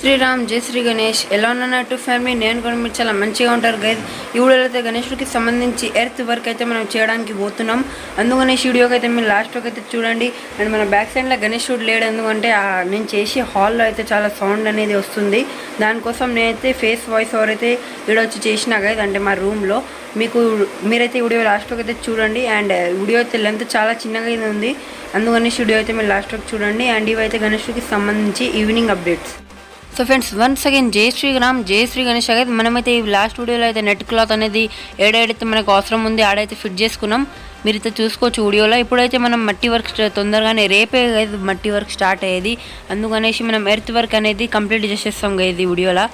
శ్రీరామ్ జై శ్రీ గణేష్. ఎలా ఉన్నట్టు ఫ్యామిలీ, నేను కూడా మీరు చాలా మంచిగా ఉంటారు గైజ్. ఈ వీడియోలో అయితే గణేశుడికి సంబంధించి ఎర్త్ వర్క్ అయితే మనం చేయడానికి పోతున్నాం. అందుకనే ఈ వీడియోకి అయితే మీరు లాస్ట్ వరకు అయితే చూడండి. అండ్ మన బ్యాక్ సైడ్లో గణేశుడు లేడు, ఎందుకంటే నేను చేసి హాల్లో అయితే చాలా సౌండ్ అనేది వస్తుంది. దానికోసం నేనైతే ఫేస్ వాయిస్ ఓవర్ అయితే వీడియో వచ్చి చేసిన గైజ్, అంటే మా రూమ్లో. మీరైతే వీడియో లాస్ట్ వరకు అయితే చూడండి. అండ్ వీడియో అయితే లెంత్ చాలా చిన్నగా అయితే ఉంది, అందుకని వీడియో అయితే మీరు లాస్ట్ వరకు చూడండి. అండ్ ఇవైతే గణేశుడికి సంబంధించి evening updates. So friends, once again జై శ్రీరామ్ జై శ్రీ గణేష్. అయితే మనమైతే ఈ లాస్ట్ వీడియోలో అయితే నెట్ క్లాత్ అనేది ఏడైతే మనకు అవసరం ఉంది ఆడైతే ఫిట్ చేసుకున్నాం. మీరైతే చూసుకోవచ్చు వీడియోలో. ఇప్పుడైతే మనం మట్టి వర్క్ తొందరగానే రేపే మట్టి వర్క్ స్టార్ట్ అయ్యేది, అందుకనేసి మనం ఎర్త్ వర్క్ అనేది కంప్లీట్ చేసేస్తాం ఇది వీడియోలో.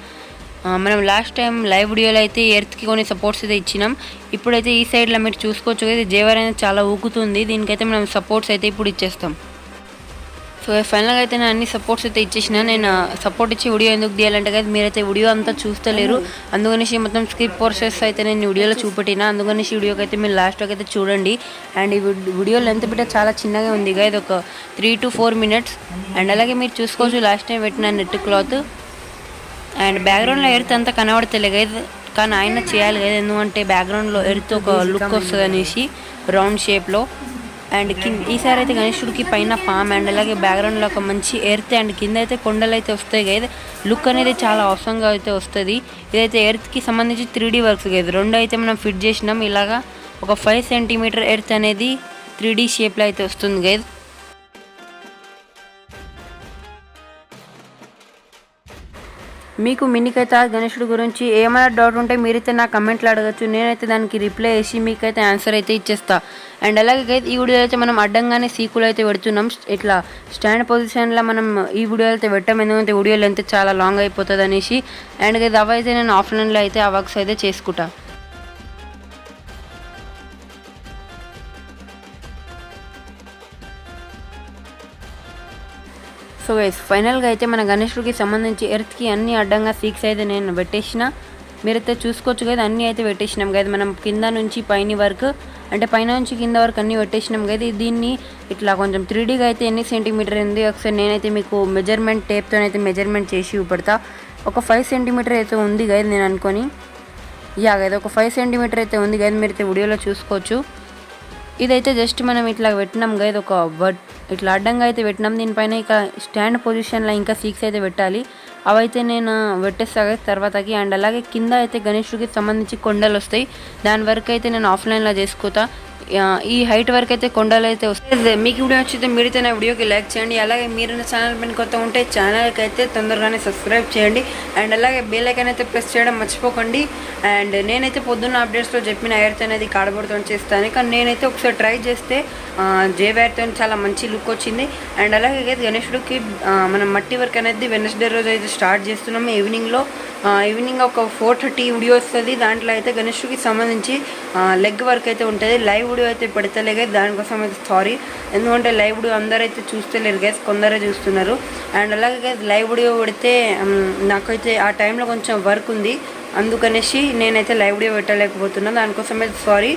మనం లాస్ట్ టైం లైవ్ వీడియోలో అయితే ఎర్త్కి కొన్ని సపోర్ట్స్ అయితే ఇచ్చినాం. ఇప్పుడైతే ఈ సైడ్లో మీరు చూసుకోవచ్చు కదా, జేవర్ అనేది చాలా ఊగుతుంది. దీనికైతే మనం సపోర్ట్స్ అయితే ఇప్పుడు ఇచ్చేస్తాం. సో ఫైనల్గా అయితే నేను అన్ని సపోర్ట్స్ అయితే ఇచ్చేసిన. నేను సపోర్ట్ ఇచ్చి వీడియో ఎందుకు తీయాలంటే కదా, మీరైతే వీడియో అంతా చూస్తలేరు, అందుకనేసి మొత్తం స్కిప్ పోర్షన్స్ అయితే నేను వీడియోలో చూపెట్టిన. అందుకనేసి వీడియోకి అయితే మీరు లాస్ట్కి అయితే చూడండి. అండ్ ఈ వీడియో లెంత్ బిట్ట చాలా చిన్నగా ఉంది ఇది ఒక 3 to 4 minutes. అండ్ అలాగే మీరు చూసుకోవచ్చు లాస్ట్ టైం పెట్టిన నెట్ క్లాత్. అండ్ బ్యాక్గ్రౌండ్లో ఎర్త్ అంతా కనబడతలే గైజ్, కానీ ఆయన చేయాలి కదా, ఎందుకంటే బ్యాక్గ్రౌండ్లో ఎర్త్ ఒక లుక్ వస్తుంది అనేసి రౌండ్ షేప్లో. అండ్ ఈసారి అయితే గణేశుడికి పైన ఫామ్ అండ్ అలాగే బ్యాక్గ్రౌండ్లో ఒక మంచి ఎర్త్ అండ్ కింద అయితే కొండలు అయితే వస్తాయి కదా, లుక్ అనేది చాలా అవసరంగా అయితే వస్తుంది. ఇదైతే ఎర్త్కి సంబంధించి 3D వర్క్స్ కదా, రెండు అయితే మనం ఫిట్ చేసినాం. ఇలాగా ఒక 5 cm ఎర్త్ అనేది 3D షేప్లో అయితే వస్తుంది గైజ్. మీకు మినికైతే గణేశుడి గురించి ఏమైనా డౌట్ ఉంటే మీరైతే నా కమెంట్లో అడగచ్చు, నేనైతే దానికి రిప్లై చేసి మీకైతే ఆన్సర్ అయితే ఇచ్చేస్తా. అండ్ అలాగే ఈ వీడియో అయితే మనం అడ్డంగానే సీకులు అయితే పెడుతున్నాం. ఇట్లా స్టాండ్ పొజిషన్లో మనం ఈ వీడియో అయితే పెట్టాం, ఎందుకంటే వీడియోలో అయితే చాలా లాంగ్ అయిపోతుంది అనేసి. అండ్ గైజ్ అవైతే నేను ఆఫ్లైన్లో అయితే ఆ వర్క్స్ అయితే చేసుకుంటా. సో గైస్, ఫైనల్గా అయితే మన గణేశుడికి సంబంధించి ఎర్త్కి అన్ని అడ్డంగా సీక్స్ అయితే నేను పెట్టేసిన. మీరైతే చూసుకోవచ్చు కదా, అన్నీ అయితే పెట్టేసినాం కదా. మనం కింద నుంచి పైన వరకు, అంటే పైన నుంచి కింద వరకు అన్నీ పెట్టేసినాం కదా. దీన్ని ఇట్లా కొంచెం 3Dగా అయితే ఎన్ని సెంటీమీటర్ ఉంది ఒకసారి నేనైతే మీకు మెజర్మెంట్ టేప్తో అయితే మెజర్మెంట్ చేసి చూపెడతా. ఒక 5 cm అయితే ఉంది కదా నేను అనుకొని. కదా ఒక 5 cm అయితే ఉంది కదా, మీరైతే వీడియోలో చూసుకోవచ్చు. ఇదైతే జస్ట్ మనం ఇట్లా పెట్టినాం కదా, ఒక ఇట్లా అడ్డంగా అయితే పెట్టినాం. దీనిపైన ఇక స్టాండ్ పొజిషన్లో ఇంకా సీక్స్ అయితే పెట్టాలి, అవైతే నేను పెట్టేస్తా తర్వాతకి. అండ్ అలాగే కింద అయితే గణేశుడికి సంబంధించి కొండలు వస్తాయి, దాని వరకు అయితే నేను ఆఫ్లైన్లో చేసుకుంటా. ఈ హైట్ వరకు అయితే కొండలు అయితే వస్తాయి. మీకు వీడియో వచ్చితే మీరైతే నా వీడియోకి లైక్ చేయండి. అలాగే మీరు నా ఛానల్ పైన కొత్త ఉంటే ఛానల్కి అయితే తొందరగానే సబ్స్క్రైబ్ చేయండి. అండ్ అలాగే బెల్ ఐకాన్ అయితే ప్రెస్ చేయడం మర్చిపోకండి. అండ్ నేనైతే పొద్దున్న అప్డేట్స్లో చెప్పిన ఎర్త్ అనేది కార్డ్బోర్డ్తో చేస్తాను, కానీ నేనైతే ఒకసారి ట్రై చేస్తే జేవైర్తో చాలా మంచి లుక్ వచ్చింది. అండ్ అలాగే గణేశుడికి మనం మట్టి వర్క్ అనేది వెడ్నెస్డే రోజు అయితే స్టార్ట్ చేస్తున్నాము. ఈవినింగ్ ఒక 4:30 వీడియో వస్తుంది. దాంట్లో అయితే గణేశుడికి సంబంధించి లెగ్ వర్క్ అయితే ఉంటుంది. లైవ్ వీడియో అయితే పెడతలే గైస్, దానికోసం అయితే సారీ, ఎందుకంటే లైవ్ వీడియో అందరైతే చూస్తలేరు గైస్, కొందరే చూస్తున్నారు. అండ్ అలాగే గైస్ లైవ్ వీడియో పెడితే నాకైతే ఆ టైంలో కొంచెం వర్క్ ఉంది, అందుకనేసి నేనైతే లైవ్ వీడియో పెట్టలేకపోతున్నాను, దానికోసం అయితే సారీ.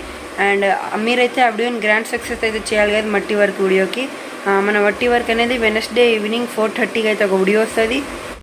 అండ్ మీరైతే ఆ వీడియోని గ్రాండ్ సక్సెస్ అయితే చేయాలి కదా మట్టి వర్క్ వీడియోకి. మన మట్టి వర్క్ అనేది వెడ్నెస్డే ఈవినింగ్ 4:30కి అయితే ఒక వీడియో వస్తుంది.